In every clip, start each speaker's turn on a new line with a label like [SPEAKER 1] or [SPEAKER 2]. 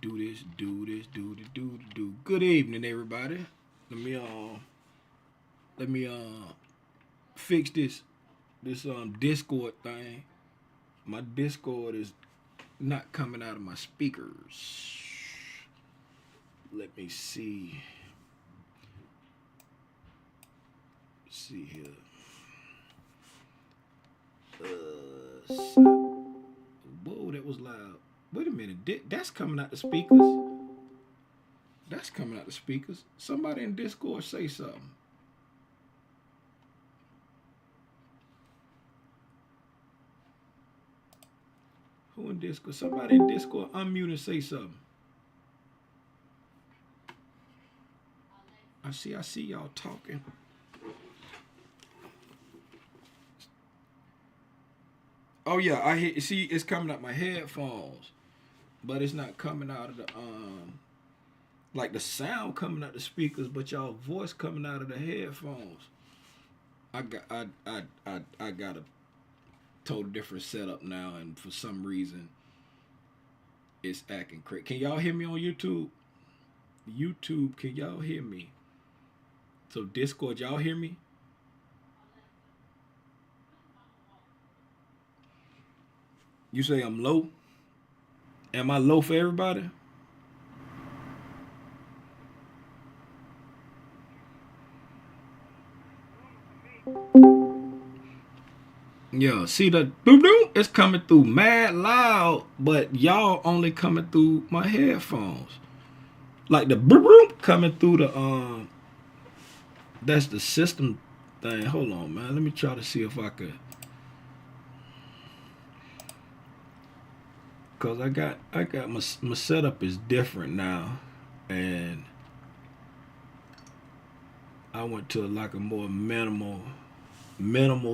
[SPEAKER 1] do. Good evening, everybody. Let me fix this Discord thing. My Discord is not coming out of my speakers. Let me see. Let's see here. Whoa, that was loud. Wait a minute. That's coming out the speakers. That's coming out the speakers. Somebody in Discord say something. Who in Discord? Somebody in Discord unmute and say something. I see y'all talking. Oh yeah, I hear. See, it's coming out my headphones, but it's not coming out of the like the sound coming out the speakers, but y'all voice coming out of the headphones. I got a total different setup now, and for some reason, it's acting crazy. Can y'all hear me on YouTube? YouTube, can y'all hear me? So Discord, y'all hear me? You say I'm low? Am I low for everybody? Yeah, see the boom boom? It's coming through mad loud, but y'all only coming through my headphones. Like the boom boom coming through the that's the system thing. Hold on, man. Let me try to see if I could. Cause I got my setup is different now, and I went to like a more minimal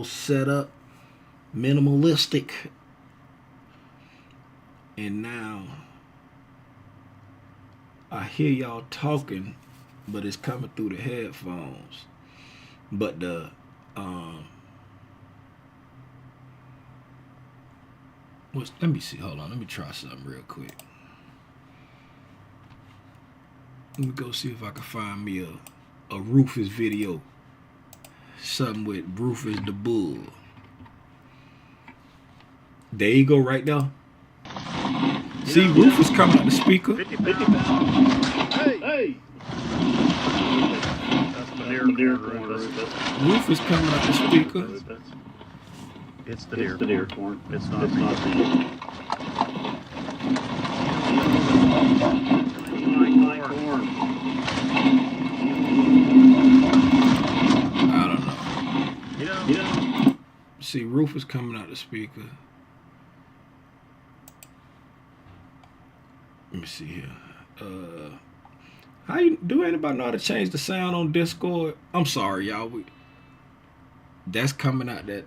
[SPEAKER 1] setup, minimalistic, and now I hear y'all talking, but it's coming through the headphones. But the let me see. Hold on. Let me try something real quick. Let me go see if I can find me a Rufus video. Something with Rufus the Bull. There you go, right there. See, Rufus coming out the speaker.
[SPEAKER 2] 50 pounds. Hey! That's the deer corn.
[SPEAKER 1] Rufus coming out the speaker.
[SPEAKER 2] It's the deer corn. It's not the corn.
[SPEAKER 1] I don't know.
[SPEAKER 2] You know.
[SPEAKER 1] See, Rufus coming out the speaker. Let me see here. How you do? Anybody know how to change the sound on Discord? I'm sorry, y'all. That's coming out that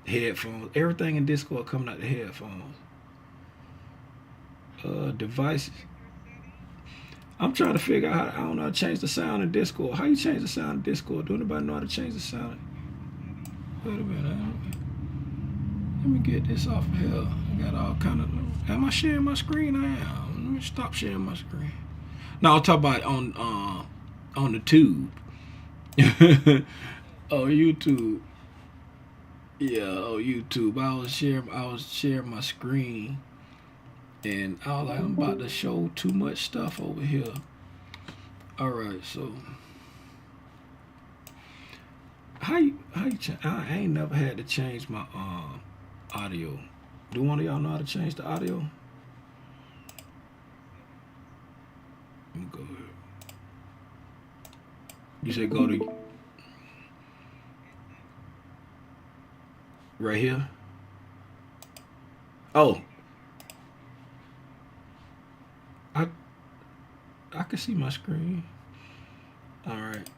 [SPEAKER 1] headphones. Everything in Discord coming out the headphones. Devices. I'm trying to figure out how I don't know how to change the sound in Discord. How you change the sound in Discord? Do anybody know how to change the sound? Wait a minute. Let me get this off of here. I got all kind of. Am I sharing my screen? I am. Let me stop sharing my screen. No, I'll talk about it on the tube. Oh, YouTube. Yeah, oh YouTube. I was sharing my screen, and I was like, I'm about to show too much stuff over here. All right, so how you I ain't never had to change my audio. Do one of y'all know how to change the audio? Let me go here. You say go to right here. Oh, I can see my screen. All right.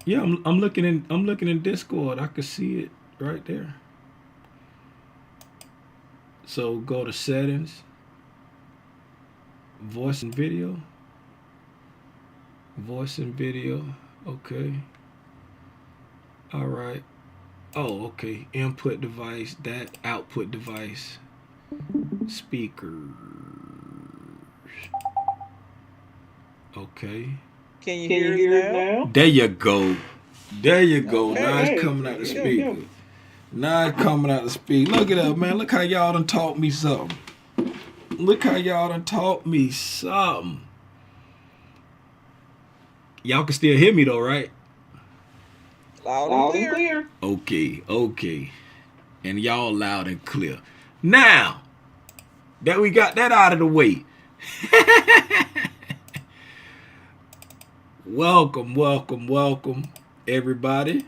[SPEAKER 1] Yeah, I'm looking in Discord. I can see it right there. So go to settings, voice and video. Okay. All right. Oh, okay. Input device, that output device. Speakers. Okay.
[SPEAKER 3] Can you hear us now?
[SPEAKER 1] There you go. There you go.
[SPEAKER 3] Okay.
[SPEAKER 1] Now it's coming out the speaker. Now it's coming out the speaker. Look at that, man. Look how y'all done taught me something. Look how y'all done taught me something. Y'all can still hear me though, right?
[SPEAKER 3] Loud and clear.
[SPEAKER 1] Okay. And y'all loud and clear. Now that we got that out of the way. Welcome, everybody.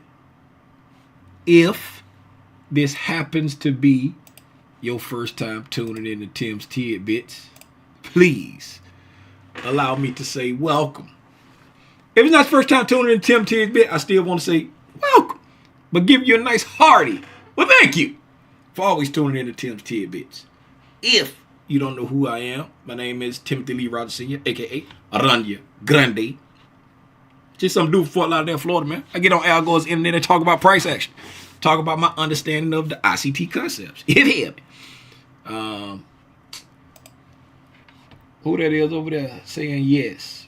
[SPEAKER 1] If this happens to be your first time tuning in to Tim's Tidbits, please allow me to say welcome. If it's not the first time tuning in to Tim's Tidbits, I still want to say welcome, but give you a nice hearty, well, thank you for always tuning in to Tim's Tidbits. If you don't know who I am, my name is Timothy Lee Rogers Sr., a.k.a. Aranya Grande. Just some dude from Fort Lauderdale, Florida, man. I get on Al Gore's internet and talk about price action. Talk about my understanding of the ICT concepts. You hear me? Who that is over there saying yes?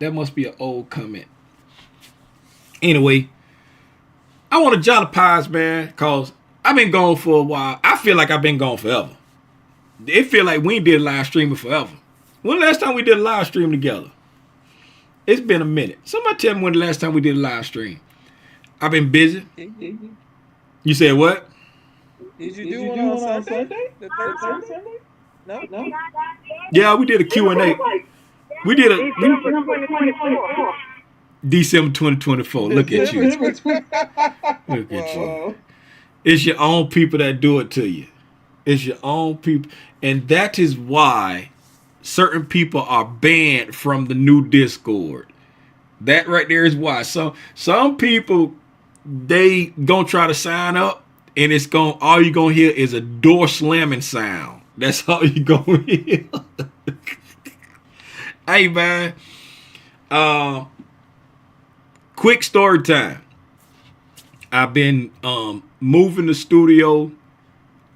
[SPEAKER 1] That must be an old comment. Anyway, I want to jolly pies, man, because I've been gone for a while. I feel like I've been gone forever. It feel like we ain't did live streaming forever. When the last time we did a live stream together? It's been a minute. Somebody tell me when the last time we did a live stream. I've been busy. You said what?
[SPEAKER 3] Did you do one on Sunday? The third Sunday? No.
[SPEAKER 1] Yeah, we did a Q&A. We did a December 2024. Look at you. Look at you. It's your own people that do it to you. It's your own people. And that is why certain people are banned from the new Discord. That right there is why. Some people, they gonna try to sign up, and it's gonna, all you gonna hear is a door slamming sound. That's all you gonna hear. Hey man, quick story time. I've been moving the studio,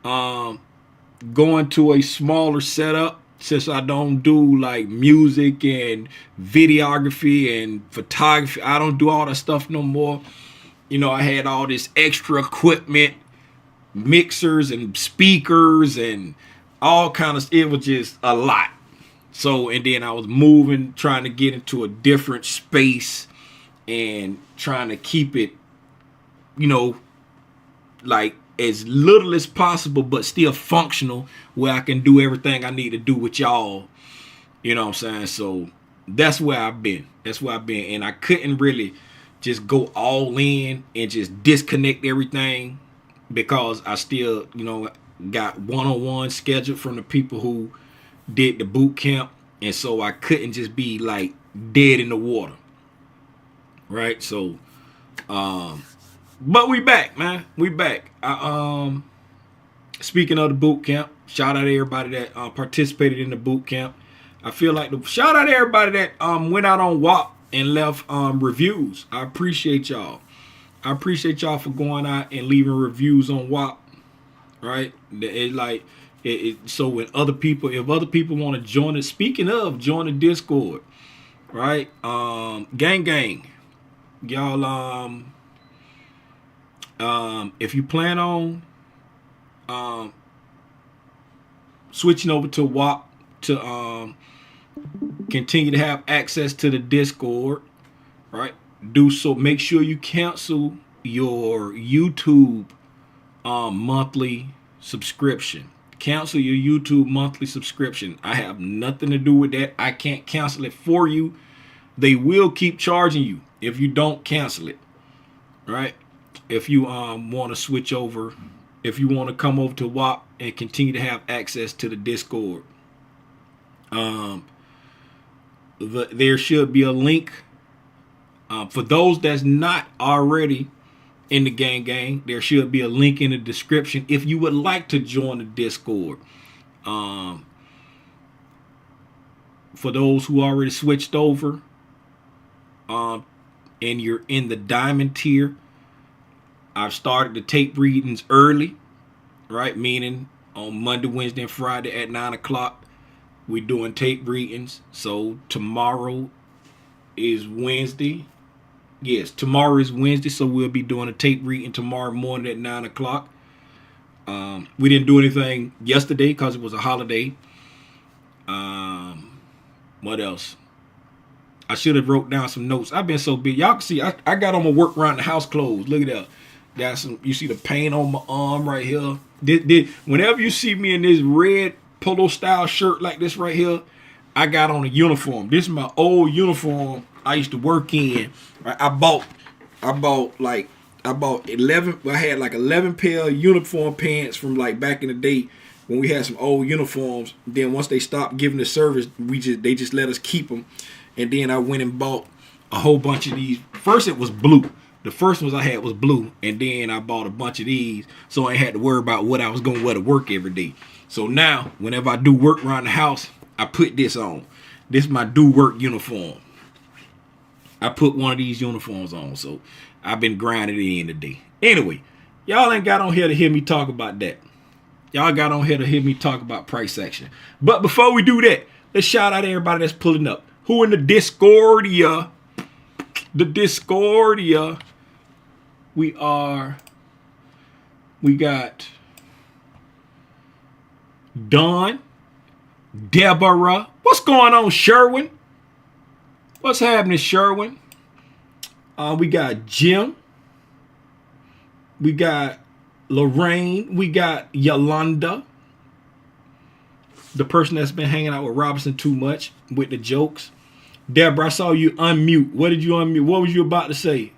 [SPEAKER 1] going to a smaller setup. Since I don't do like music and videography and photography, I don't do all that stuff no more. You know, I had all this extra equipment, mixers and speakers and all kind of, it was just a lot. So, and then I was moving, trying to get into a different space and trying to keep it, you know, like as little as possible, but still functional where I can do everything I need to do with y'all. You know what I'm saying? So that's where I've been. And I couldn't really just go all in and just disconnect everything because I still, you know, got one-on-one scheduled from the people who did the boot camp. And so I couldn't just be like dead in the water. Right? So, but we back, man. We back. Speaking of the boot camp, shout out to everybody that participated in the boot camp. I feel like shout out to everybody that went out on WAP and left reviews. I appreciate y'all. I appreciate y'all for going out and leaving reviews on WAP. Right? So when other people, if other people want to join it, speaking of, join the Discord. Right? Gang. Y'all if you plan on switching over to WAP to continue to have access to the Discord, right? Do so. Make sure you cancel your YouTube monthly subscription. Cancel your YouTube monthly subscription. I have nothing to do with that. I can't cancel it for you. They will keep charging you if you don't cancel it, right? If you want to switch over, if you want to come over to WAP and continue to have access to the Discord, there should be a link for those that's not already in the gang. There should be a link in the description if you would like to join the Discord. For those who already switched over, and you're in the diamond tier, I've started the tape readings early, right? Meaning On Monday, Wednesday, and Friday at 9 o'clock, we doing tape readings. So tomorrow is Wednesday. Yes, tomorrow is Wednesday, so we'll be doing a tape reading tomorrow morning at 9 o'clock. We didn't do anything yesterday because it was a holiday. What else? I should have wrote down some notes. I've been so busy. Y'all can see I got on my work around the house clothes. Look at that. Got some. You see the paint on my arm right here. Whenever you see me in this red polo style shirt like this right here, I got on a uniform. This is my old uniform I used to work in. Right? I bought 11. I had like 11 pair of uniform pants from like back in the day when we had some old uniforms. Then once they stopped giving the service, they just let us keep them. And then I went and bought a whole bunch of these. First it was blue. The first ones I had was blue, and then I bought a bunch of these, so I ain't had to worry about what I was gonna wear to work every day. So now, whenever I do work around the house, I put this on. This is my do work uniform. I put one of these uniforms on, so I've been grinding it in today. Anyway, y'all ain't got on here to hear me talk about that. Y'all got on here to hear me talk about price action. But before we do that, let's shout out everybody that's pulling up. Who in the Discordia? The Discordia. We got Dawn, Deborah. What's going on, Sherwin? What's happening, Sherwin? We got Jim. We got Lorraine. We got Yolanda. The person that's been hanging out with Robinson too much with the jokes. Deborah, I saw you unmute. What did you unmute? What was you about to say?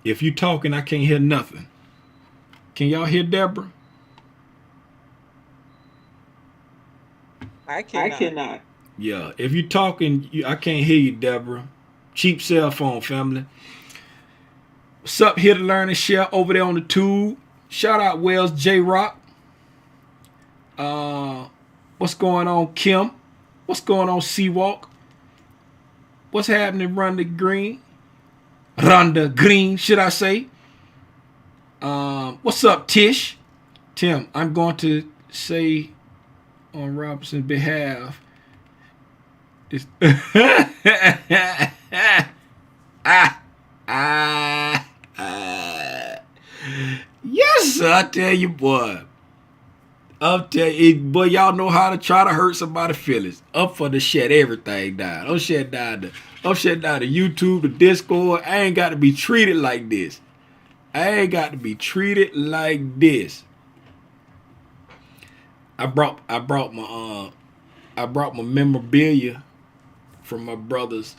[SPEAKER 1] If you talking, I can't hear nothing. Can y'all hear Deborah?
[SPEAKER 3] I cannot.
[SPEAKER 1] Yeah, if you talking, I can't hear you, Deborah. Cheap cell phone, family. What's up, here to learn and share over there on the tube. Shout out Wells J Rock. What's going on, Kim? What's going on, Seawalk? What's happening, Rhonda Green, should I say? What's up, Tish? Tim, I'm going to say on Robinson's behalf. This yes, sir, I tell you, boy. I'll tell you, boy, y'all know how to try to hurt somebody's feelings. Up for the shut everything down. Don't shut down the YouTube, the Discord. I ain't got to be treated like this. I brought my memorabilia from my brother's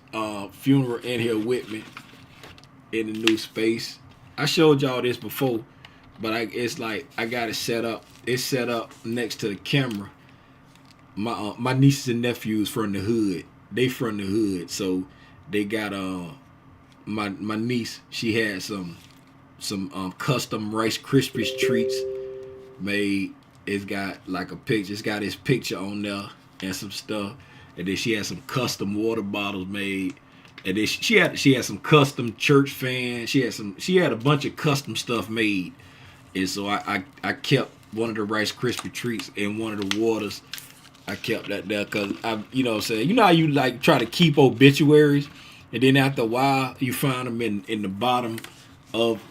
[SPEAKER 1] funeral in here with me in the new space. I showed y'all this before, but it's like I got it set up. It's set up next to the camera. My nieces and nephews from the hood. They from the hood, so they got my niece. She had some custom Rice Krispies treats made. It's got like a picture. It's got his picture on there and some stuff. And then she had some custom water bottles made. And then she had some custom church fans. She had a bunch of custom stuff made. And so I kept one of the Rice Krispie treats and one of the waters. I kept that there because you know what I'm saying. You know how you like try to keep obituaries, and then after a while you find them in the bottom of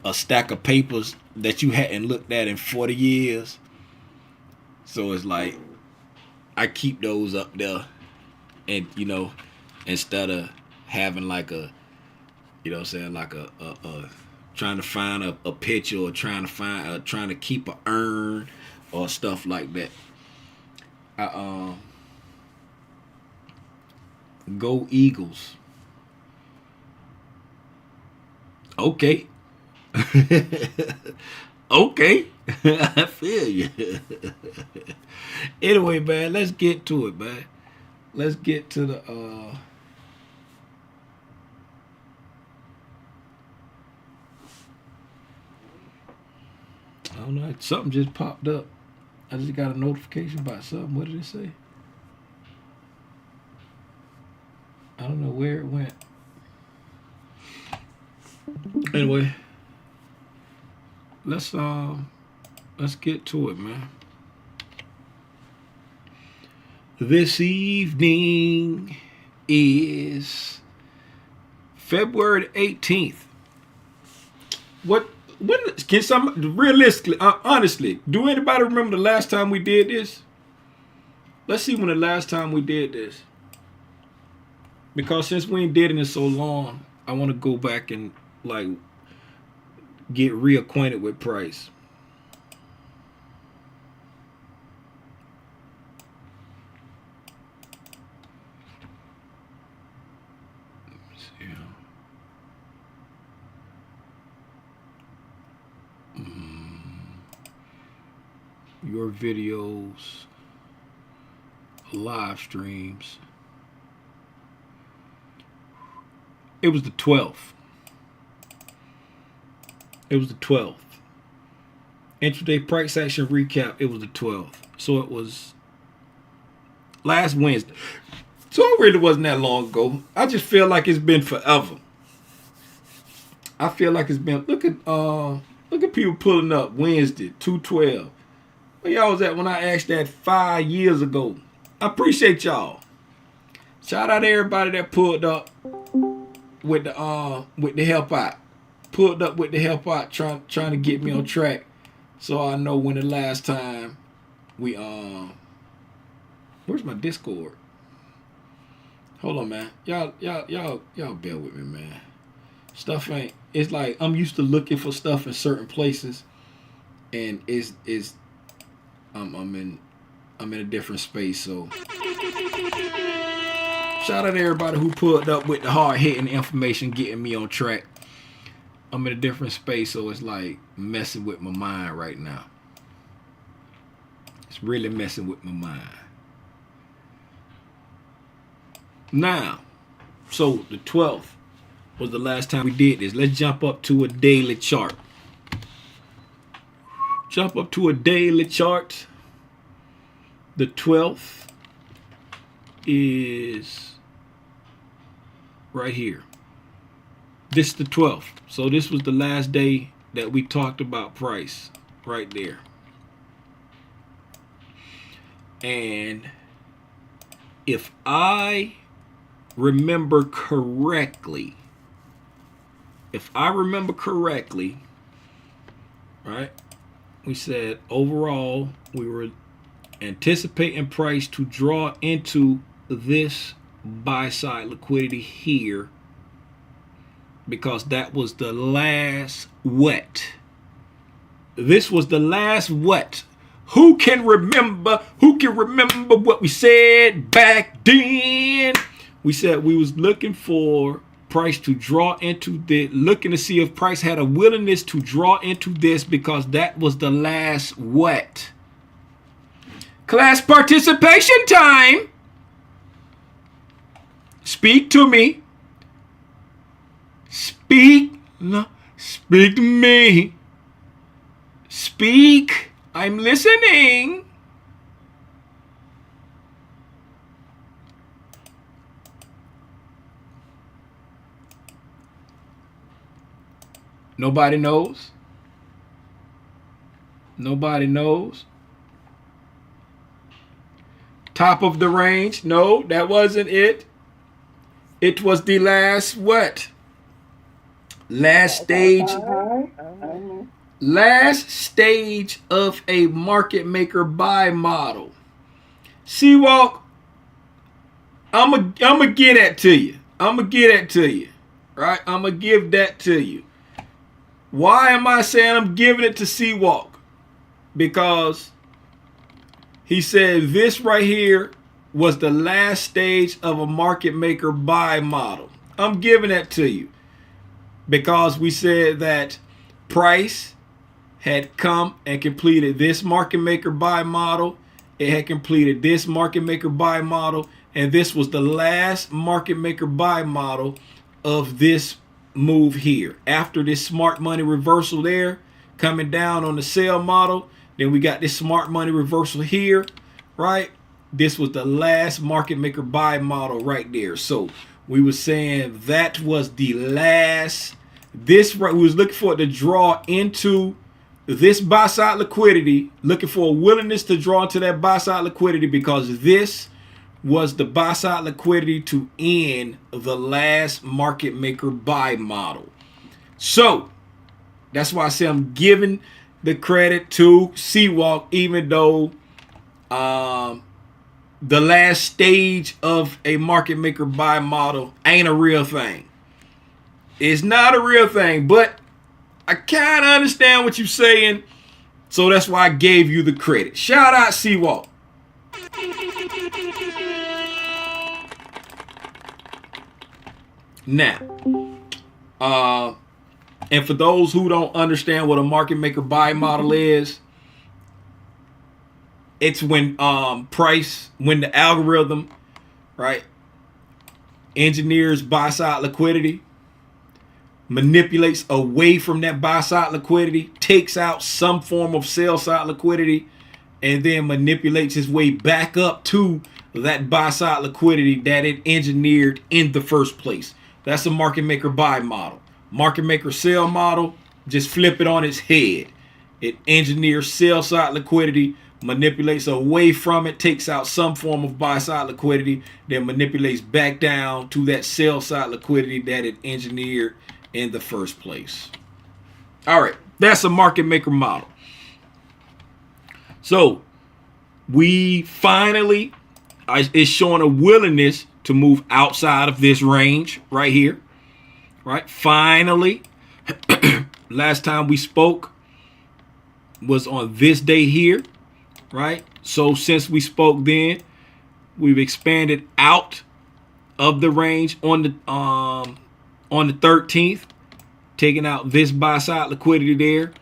[SPEAKER 1] a stack of papers that you hadn't looked at in 40 years. So it's like I keep those up there, and you know, instead of having like a, you know what I'm saying, like a trying to find a picture or trying to keep an urn or stuff like that. Go Eagles. Okay. Okay. I feel you. Anyway, man, let's get to it, man. Let's get to the I don't know. Something just popped up. I just got a notification about something. What did it say? I don't know where it went. Anyway, let's get to it, man. This evening is February 18th. When can some realistically, honestly, do anybody remember the last time we did this? Let's see when the last time we did this. Because since we ain't did it in so long, I want to go back and like get reacquainted with price. Your videos, live streams. It was the 12th. It was the 12th. Intraday price action recap. It was the 12th. So it was last Wednesday. So it really wasn't that long ago. I just feel like it's been forever. I feel like it's been. Look at people pulling up Wednesday 212. Where y'all was at when I asked that 5 years ago? I appreciate y'all. Shout out to everybody that pulled up with the help out. Pulled up with the help out, trying to get me on track, so I know when the last time we where's my Discord? Hold on, man. Y'all bear with me, man. Stuff ain't. It's like I'm used to looking for stuff in certain places, and I'm in a different space. So shout out to everybody who pulled up with the hard hitting information, getting me on track. I'm in a different space, so it's like messing with my mind right now. It's really messing with my mind. Now, so the 12th was the last time we did this. Let's jump up to a daily chart. Jump up to a daily chart. The 12th is right here. This is the 12th. So this was the last day that we talked about price right there. And if I remember correctly, right, we said overall we were anticipating price to draw into this buy side liquidity here, because that was the last wet. This was the last wet. Who can remember what we said back then? We said we was looking for price to draw into looking to see if price had a willingness to draw into this, because that was the last wet. Class participation time. Speak to me. Speak to me. Speak. I'm listening. Nobody knows. Nobody knows. Top of the range. No, that wasn't it. It was the last what? Last stage. Last stage of a market maker buy model. Seawalk, I'm gonna get that to you. Right? I'm gonna give that to you. Why am I saying I'm giving it to Seawalk? Because he said this right here was the last stage of a market maker buy model. I'm giving that to you because we said that price had come and completed this market maker buy model. It had completed this market maker buy model, and this was the last market maker buy model of this move here. After this smart money reversal there, coming down on the sell model, then we got this smart money reversal here, right? This was the last market maker buy model right there. So we were saying that was the last This we was looking for it to draw into this buy side liquidity, looking for a willingness to draw into that buy side liquidity, because this was the buy side liquidity to end the last market maker buy model. So that's why I say I'm giving the credit to Seawalk, even though the last stage of a market maker buy model ain't a real thing. It's not a real thing, but I kind of understand what you're saying, so that's why I gave you the credit. Shout out Seawalk. Now, and for those who don't understand what a market maker buy model is, it's when when the algorithm, right, engineers buy side liquidity, manipulates away from that buy side liquidity, takes out some form of sell side liquidity, and then manipulates his way back up to that buy side liquidity that it engineered in the first place. That's a market maker buy model. Market maker sell model, just flip it on its head. It engineers sell side liquidity, manipulates away from it, takes out some form of buy side liquidity, then manipulates back down to that sell side liquidity that it engineered in the first place. All right, that's a market maker model. So we finally is showing a willingness to move outside of this range right here, right? Finally, last time we spoke was on this day here, right? So since we spoke then, we've expanded out of the range on the 13th, taking out this buy side liquidity there,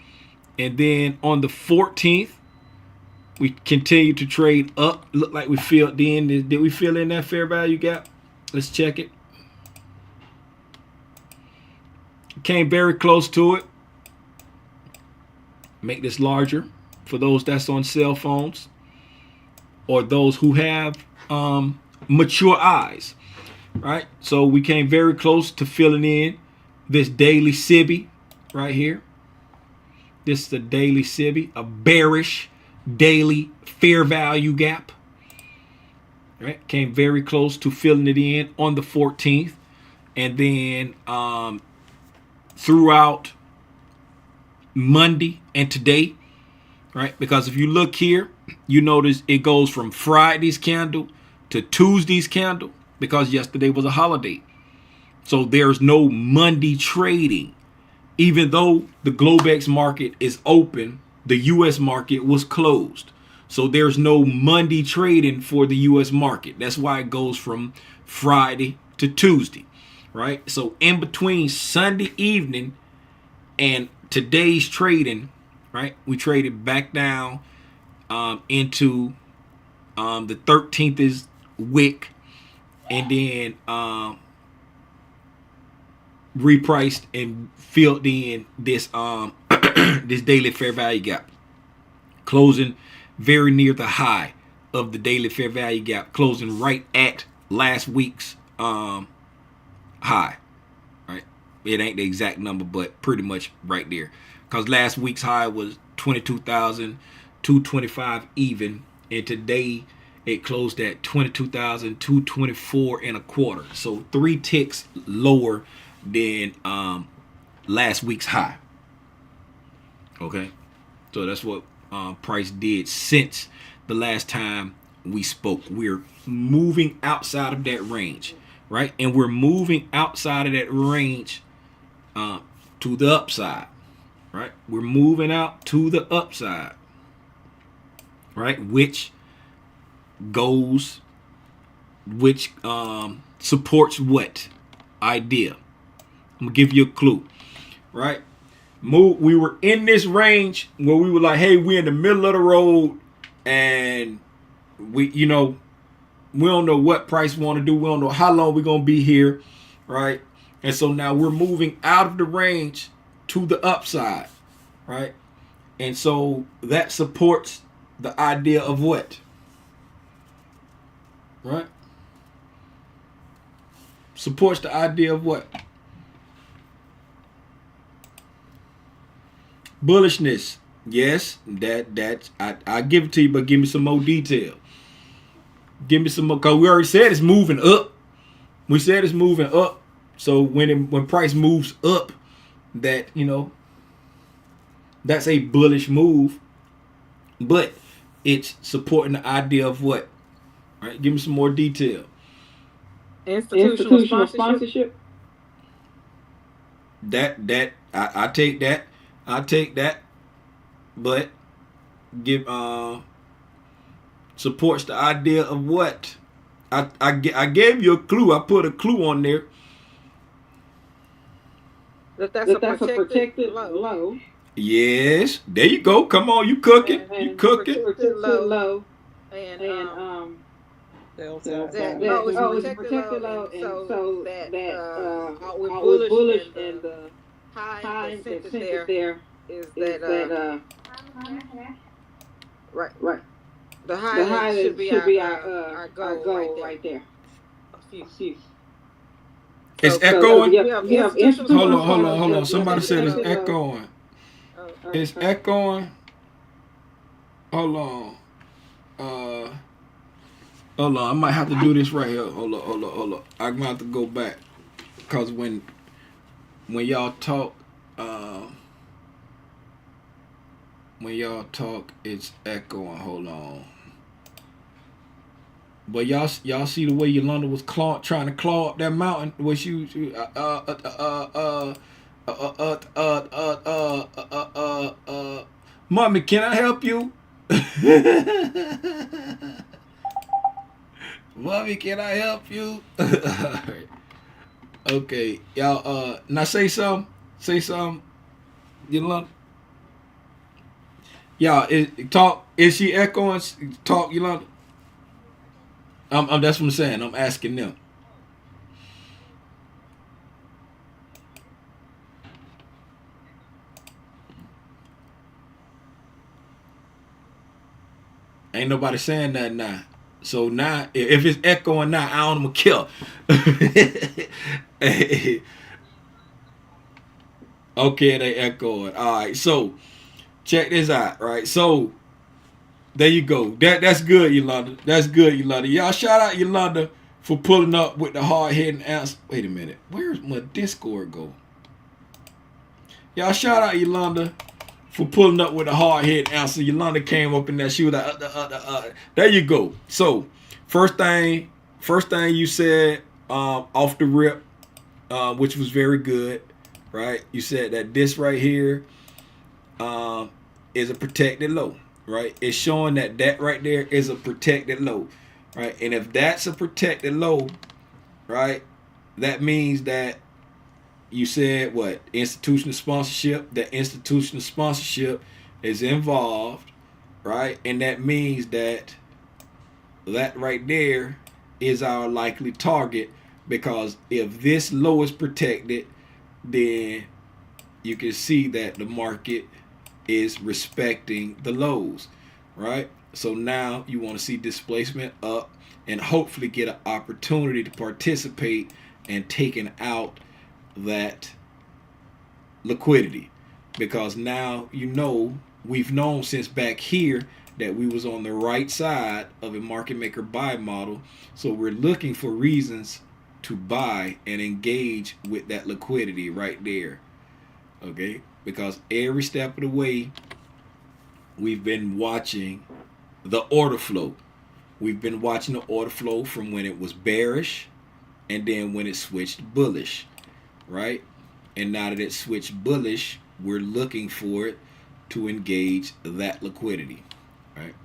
[SPEAKER 1] and then on the 14th, we continue to trade up. Look like we filled in. Did we fill in that fair value gap? Let's check it. Came very close to it. Make this larger for those that's on cell phones or those who have mature eyes, right? So we came very close to filling in this daily SIBI right here. This is the daily SIBI, a bearish daily fair value gap, right? Came very close to filling it in on the 14th, and then throughout Monday and today, right? Because if you look here, you notice it goes from Friday's candle to Tuesday's candle, because yesterday was a holiday. So there's no Monday trading. Even though the Globex market is open, the U.S. market was closed. So there's no Monday trading for the U.S. market. That's why it goes from Friday to Tuesday, right? So in between Sunday evening and today's trading, right, we traded back down into the 13th is wick, and then repriced and filled in this this daily fair value gap, closing very near the high of the daily fair value gap, closing right at last week's high, right? It ain't the exact number, but pretty much right there, because last week's high was 22,225 even, and today it closed at 22,224 and a quarter. So 3 ticks lower than last week's high. Okay, so that's what price did since the last time we spoke. We're moving outside of that range, right? And we're moving outside of that range to the upside, right? We're moving out to the upside, right? Which supports what idea? I'm gonna give you a clue, right? We were in this range where we were like, hey, we're in the middle of the road, and we don't know what price we want to do. We don't know how long we're gonna be here, right? And so now we're moving out of the range to the upside, right? And so that supports the idea of what? Right? Supports the idea of what? Bullishness. Yes, I give it to you, but give me some more detail. Give me some more, cause we already said it's moving up. We said it's moving up. So when price moves up, that that's a bullish move. But it's supporting the idea of what? All right, give me some more detail.
[SPEAKER 3] Institutional sponsorship.
[SPEAKER 1] I take that. I take that. But give supports the idea of what? I gave you a clue. I put a clue on there.
[SPEAKER 3] That's a protected low.
[SPEAKER 1] Yes, there you go. Come on, you cooking. You cooking.
[SPEAKER 3] Protected low. And that low is protected low, and so that we're bullish, and the high that's centered there is that right. The high should be our goal right there. A few.
[SPEAKER 1] It's echoing.
[SPEAKER 3] Hold
[SPEAKER 1] on. Somebody said it's echoing. It's echoing. Hold on. Hold on. I might have to do this right here. Hold on. I'm gonna have to go back, cause when y'all talk, it's echoing. Hold on. But y'all see the way Yolanda was trying to claw up that mountain? Was she Mommy, can I help you? Mommy, can I help you? Okay, y'all. Now say something. Yolanda. Y'all, talk. Is she echoing? Talk, Yolanda. That's what I'm saying. I'm asking them. Ain't nobody saying that now. So now, if it's echoing now, I don't know, kill. Okay, they echoing. All right, so check this out. Right, so there you go. That's good, Yolanda. That's good, Yolanda. Y'all shout out Yolanda for pulling up with the hard-hitting answer. Wait a minute. Where's my Discord go? Y'all shout out Yolanda for pulling up with a hard-hitting answer. Yolanda came up in that. She was like, There you go. So, first thing you said off the rip, which was very good, right? You said that this right here is a protected low. Right, it's showing that right there is a protected low, right? And if that's a protected low, right, that means that you said what? Institutional sponsorship. That institutional sponsorship is involved, right? And that means that right there is our likely target, because if this low is protected, then you can see that the market is respecting the lows, right? So now you want to see displacement up and hopefully get an opportunity to participate and taking out that liquidity, because now we've known since back here that we was on the right side of a market maker buy model. So we're looking for reasons to buy and engage with that liquidity right there. Okay, because every step of the way we've been watching the order flow. We've been watching the order flow from when it was bearish and then when it switched bullish, right? And now that it switched bullish, we're looking for it to engage that liquidity, right?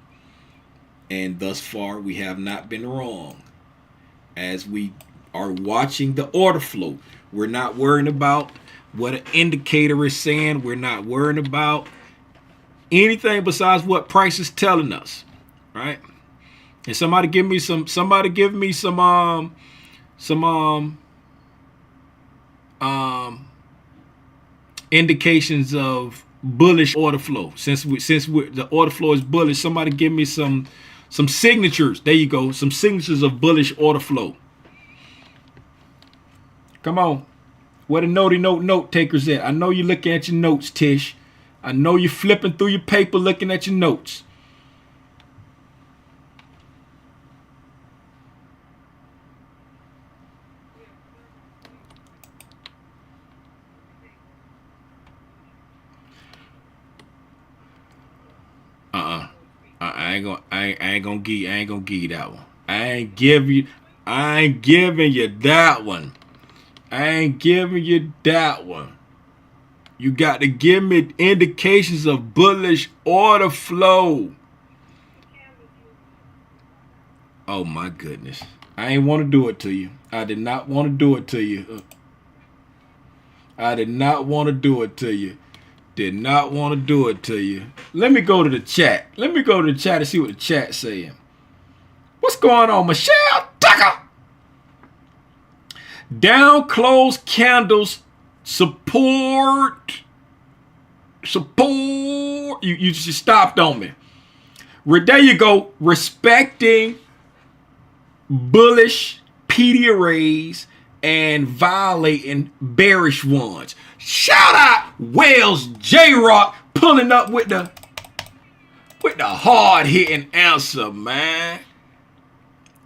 [SPEAKER 1] And thus far, we have not been wrong. As we are watching the order flow, we're not worrying about what an indicator is saying. We're not worrying about anything besides what price is telling us, right? And somebody give me some indications of bullish order flow. Since the order flow is bullish, somebody give me some signatures. There you go. Some signatures of bullish order flow. Come on. Where the note takers at? I know you're looking at your notes, Tish. I know you're flipping through your paper looking at your notes. I ain't gonna give you that one. I ain't giving you that one. I ain't giving you that one. You got to give me indications of bullish order flow. Oh my goodness. I ain't want to do it to you. I did not want to do it to you. I did not want to do it to you. Did not want to do it to you. Let me go to the chat. Let me go to the chat and see what the chat's saying. What's going on, Michelle Tucker? Down closed candles support. You just stopped on me. There you go. Respecting bullish PD arrays and violating bearish ones. Shout out Wells J Rock pulling up with the hard hitting answer, man.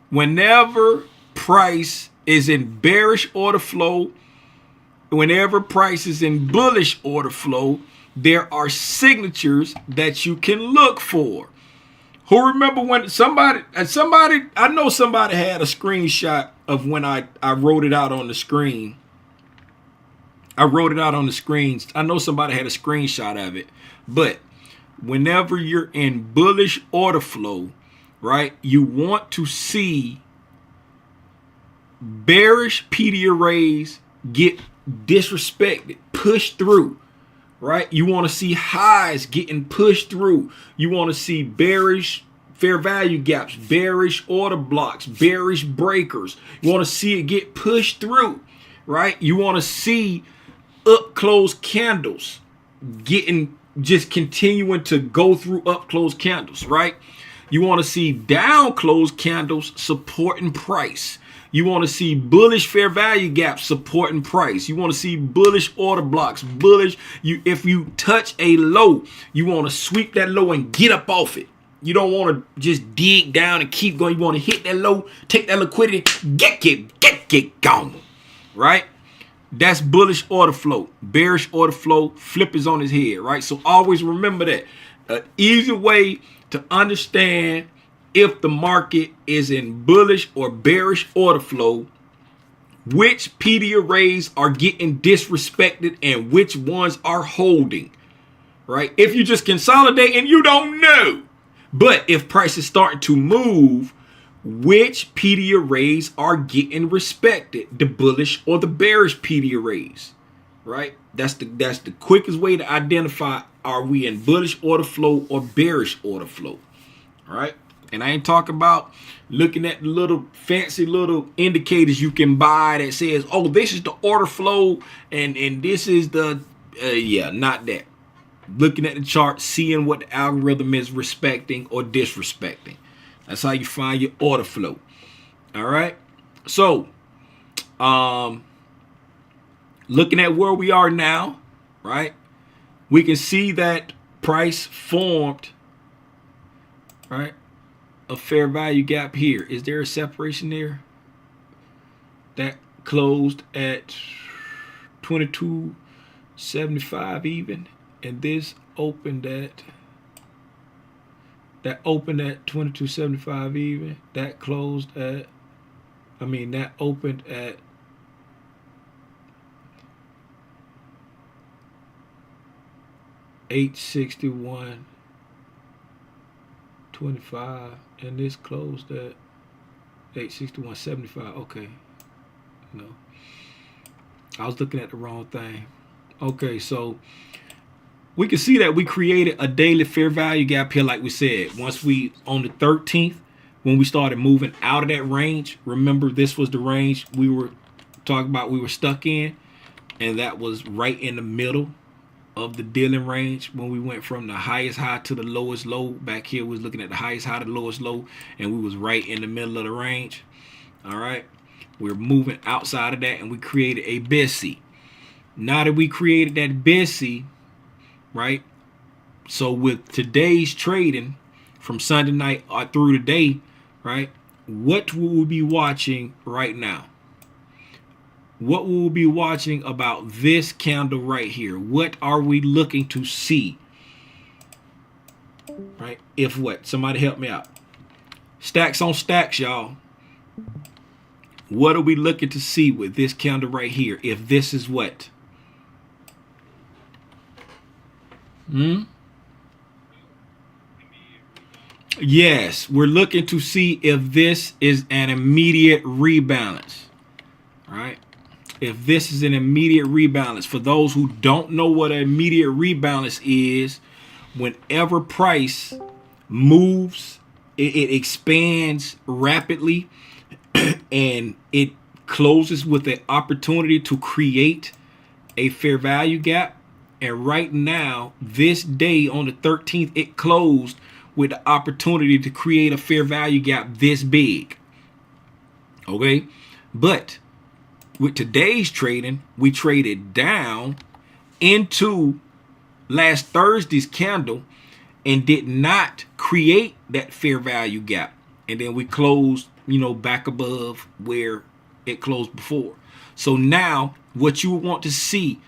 [SPEAKER 1] Whenever price is in bearish order flow, whenever price is in bullish order flow, there are signatures that you can look for. Who remember when somebody, I know somebody had a screenshot of when I wrote it out on the screen. I wrote it out on the screen. I know somebody had a screenshot of it. But whenever you're in bullish order flow, right, you want to see bearish PD arrays get disrespected, pushed through, right? You want to see highs getting pushed through. You want to see bearish fair value gaps, bearish order blocks, bearish breakers. You want to see it get pushed through, right? You want to see up close candles just continuing to go through up close candles, right? You want to see down close candles supporting price. You want to see bullish fair value gaps supporting price. You want to see bullish order blocks, bullish. If you touch a low, you want to sweep that low and get up off it. You don't want to just dig down and keep going. You want to hit that low, take that liquidity, get gone, right? That's bullish order flow. Bearish order flow, flip is on his head, right? So always remember that. An easy way to understand if the market is in bullish or bearish order flow, which PD arrays are getting disrespected and which ones are holding, right? If you just consolidate and you don't know, but if price is starting to move, which PD arrays are getting respected, the bullish or the bearish PD arrays, right? That's the quickest way to identify, are we in bullish order flow or bearish order flow, all right? And I ain't talking about looking at the little fancy little indicators you can buy that says, oh, this is the order flow and this is the, not that. Looking at the chart, seeing what the algorithm is respecting or disrespecting. That's how you find your order flow. All right. So, looking at where we are now, right? We can see that price formed, right, a fair value gap here. Is there a separation there? That closed at 22.75 even, and this opened at 22.75 even. That closed at, that opened at $861.25, and this closed at 861.75. Okay, no, I was looking at the wrong thing. Okay, so we can see that we created a daily fair value gap here, like we said. Once we, on the 13th, when we started moving out of that range, remember this was the range we were talking about, we were stuck in, and that was right in the middle of the dealing range when we went from the highest high to the lowest low. Back here we was looking at the highest high to the lowest low, and we was right in the middle of the range. All right, we're moving outside of that, and we created a BSC. Now that we created that BSC, right, So with today's trading from Sunday night through today, right? What will we be watching right now? What will we be watching about this candle right here? What are we looking to see? Right? If what? Somebody help me out. Stacks on stacks, y'all. What are we looking to see with this candle right here? If this is what? Yes, we're looking to see if this is an immediate rebalance. Right? If this is an immediate rebalance. For those who don't know what an immediate rebalance is, whenever price moves, it expands rapidly and it closes with an opportunity to create a fair value gap. And right now, this day on the 13th, it closed with the opportunity to create a fair value gap this big. Okay, but with today's trading, we traded down into last Thursday's candle and did not create that fair value gap. And then we closed, back above where it closed before. So now what you want to see,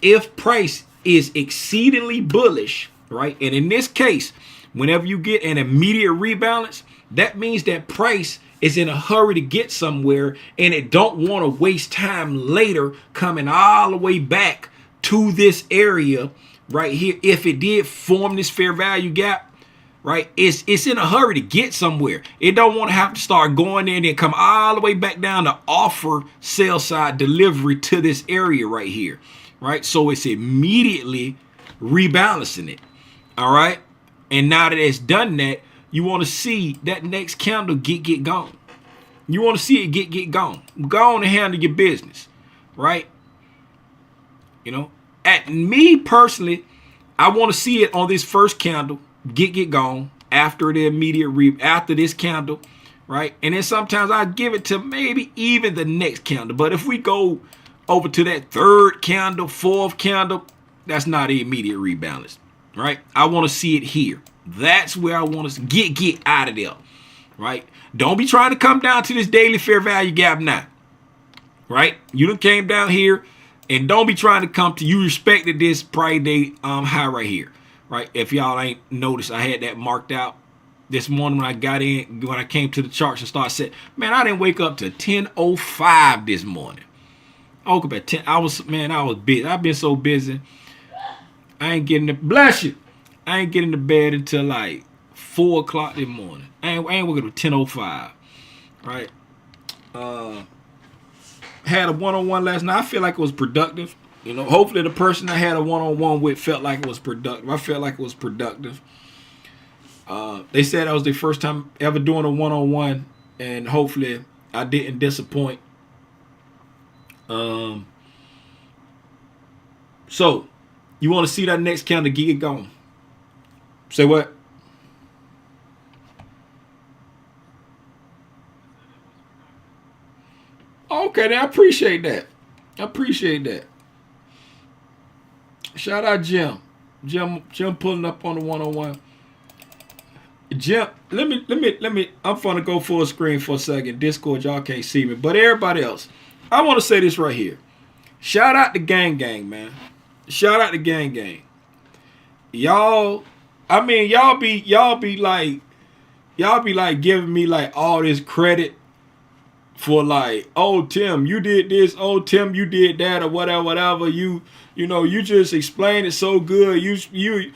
[SPEAKER 1] if price is exceedingly bullish, right? And in this case, whenever you get an immediate rebalance, that means that price is in a hurry to get somewhere and it don't want to waste time later coming all the way back to this area right here. If it did form this fair value gap, right, it's in a hurry to get somewhere. It don't want to have to start going in and come all the way back down to offer sell side delivery to this area right here, right? So it's immediately rebalancing it. All right. And now that it's done that, you want to see that next candle get gone. You want to see it get gone. Go on and handle your business, right? At me personally, I want to see it on this first candle get gone after the immediate after this candle, right? And then sometimes I give it to maybe even the next candle. But if we go over to that third candle, fourth candle, that's not an immediate rebalance, right? I want to see it here. That's where I want to get out of there, right? Don't be trying to come down to this daily fair value gap now, right? You done came down here, and don't be trying to come to, you respected this Friday high right here, right? If y'all ain't noticed, I had that marked out this morning when I got in, when I came to the charts and started saying, man, I didn't wake up to 10:05 this morning. I woke up at 10. I was busy. I've been so busy. I ain't getting bless you. I ain't getting to bed until like 4 o'clock in the morning. I ain't waking up at 10:05, right? Had a one-on-one last night. I feel like it was productive. Hopefully the person I had a one-on-one with felt like it was productive. I felt like it was productive. They said that was their first time ever doing a one-on-one, and hopefully I didn't disappoint. So you want to see that next candle get going? Say what? Okay, then I appreciate that. Shout out Jim. Jim pulling up on the one-on-one. Jim, let me. I'm gonna go full screen for a second. Discord, y'all can't see me, but everybody else, I want to say this right here. Shout out to gang, man. Shout out to gang. Y'all, y'all be like giving me like all this credit for like, oh Tim, you did this, oh Tim, you did that, or whatever. You just explained it so good. You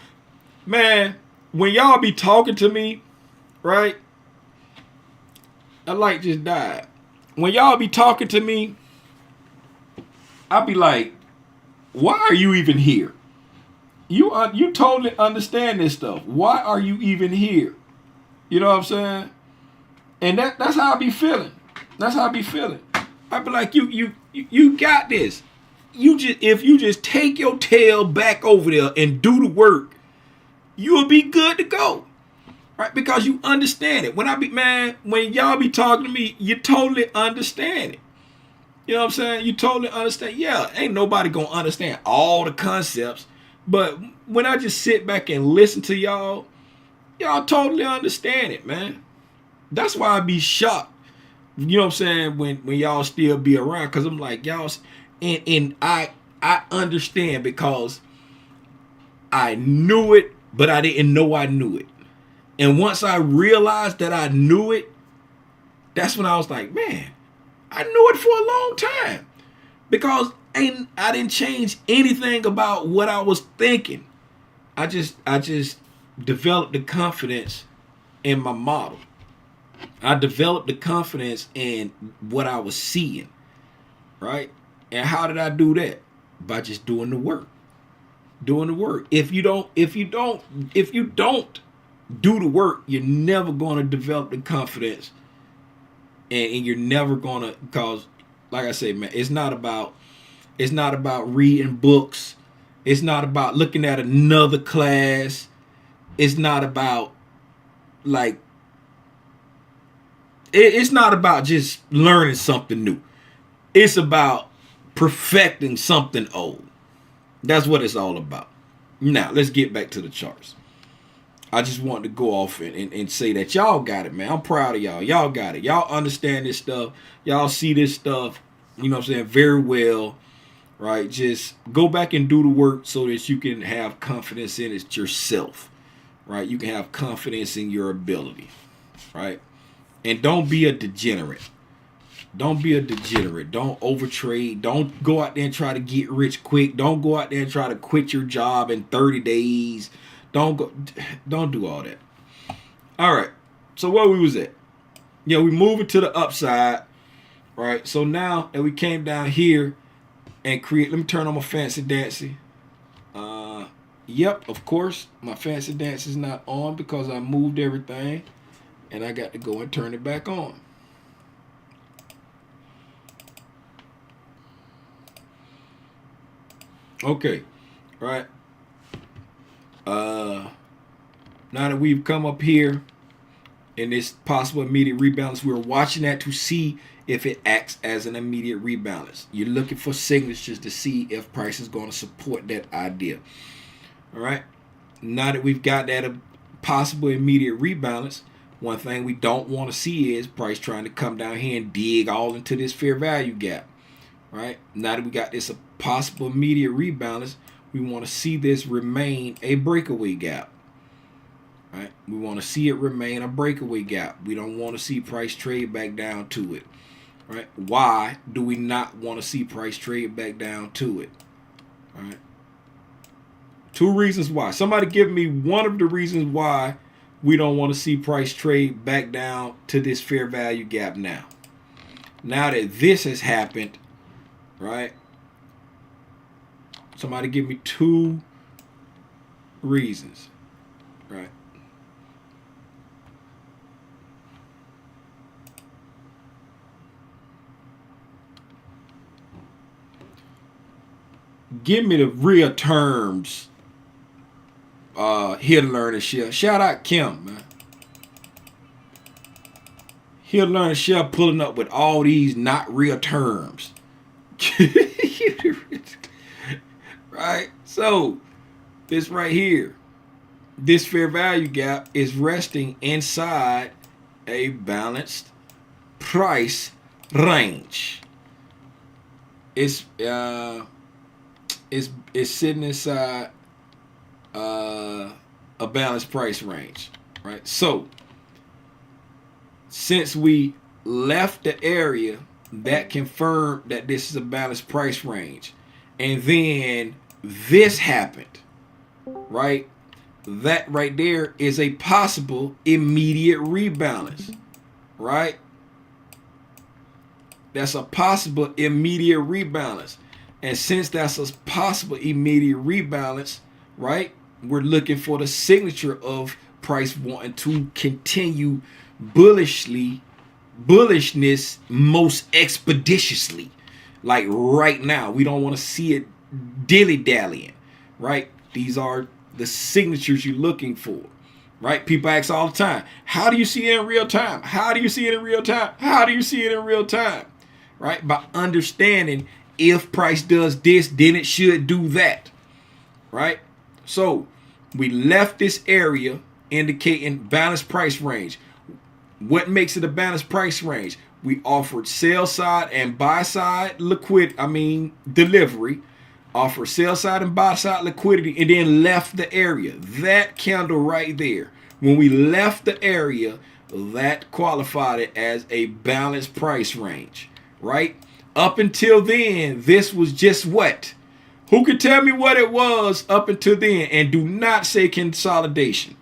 [SPEAKER 1] man, when y'all be talking to me, right? A light just died. When y'all be talking to me, I be like, why are you even here? You totally understand this stuff. Why are you even here? You know what I'm saying? And that's how I be feeling. I be like, you got this. If you just take your tail back over there and do the work, you'll be good to go. Right? Because you understand it. When y'all be talking to me, you totally understand it. You know what I'm saying? You totally understand. Yeah, ain't nobody gonna understand all the concepts, But when I just sit back and listen to y'all, y'all totally understand it, man. That's why I be shocked. You know what I'm saying? When y'all still be around, cause I'm like y'all, and I understand because I knew it, but I didn't know I knew it. And once I realized that I knew it, that's when I was like, man, I knew it for a long time. Because I didn't change anything about what I was thinking. I just developed the confidence in my model. I developed the confidence in what I was seeing. Right? And how did I do that? By just doing the work. Doing the work. If you don't do the work, you're never going to develop the confidence, and you're never going to, because like I say, man, it's not about reading books. It's not about looking at another class. It's not about like it's not about just learning something new. It's about perfecting something old. That's what it's all about. Now, let's get back to the charts. I just want to go off and say that y'all got it, man. I'm proud of y'all. Y'all got it. Y'all understand this stuff. Y'all see this stuff, you know what I'm saying, very well, right? Just go back and do the work so that you can have confidence in it yourself, right? You can have confidence in your ability, right? And don't be a degenerate. Don't be a degenerate. Don't overtrade. Don't go out there and try to get rich quick. Don't go out there and try to quit your job in 30 days. Don't do all that. All right. So where we was at? Yeah, we moving to the upside, right? So now that we came down here and create, let me turn on my fancy dancy. Yep, of course, my fancy dance is not on because I moved everything and I got to go and turn it back on. Okay, right. Now that we've come up here in this possible immediate rebalance, we're watching that to see if it acts as an immediate rebalance. You're looking for signatures to see if price is going to support that idea. All right. Now that we've got that possible immediate rebalance, one thing we don't want to see is price trying to come down here and dig all into this fair value gap. Right. Now that we got this possible immediate rebalance, we want to see this remain a breakaway gap. Right? We want to see it remain a breakaway gap. We don't want to see price trade back down to it. Right? Why do we not want to see price trade back down to it? All right. Two reasons why. Somebody give me one of the reasons why we don't want to see price trade back down to this fair value gap now. Now that this has happened, right? Somebody give me two reasons, right? Give me the real terms. Here to learn and share. Shout out Kim, man. Here to learn and share, pulling up with all these not real terms. Right? So, this right here, this fair value gap is resting inside a balanced price range. It's sitting inside a balanced price range, right? So, since we left the area that confirmed that this is a balanced price range, and then this happened, right? That right there is a possible immediate rebalance, right? That's a possible immediate rebalance. And since that's a possible immediate rebalance, right, we're looking for the signature of price wanting to continue bullishness most expeditiously. Like right now, we don't want to see it dilly-dallying, right? These are the signatures you're looking for, right? People ask all the time, how do you see it in real time? How do you see it in real time? How do you see it in real time? Right? By understanding if price does this, then it should do that, right? So we left this area indicating balanced price range. What makes it a balanced price range? We offered sell side and buy side delivery, offered sell side and buy side liquidity, and then left the area. That candle right there. When we left the area, that qualified it as a balanced price range, right? Up until then, this was just what? Who could tell me what it was up until then? And do not say consolidation.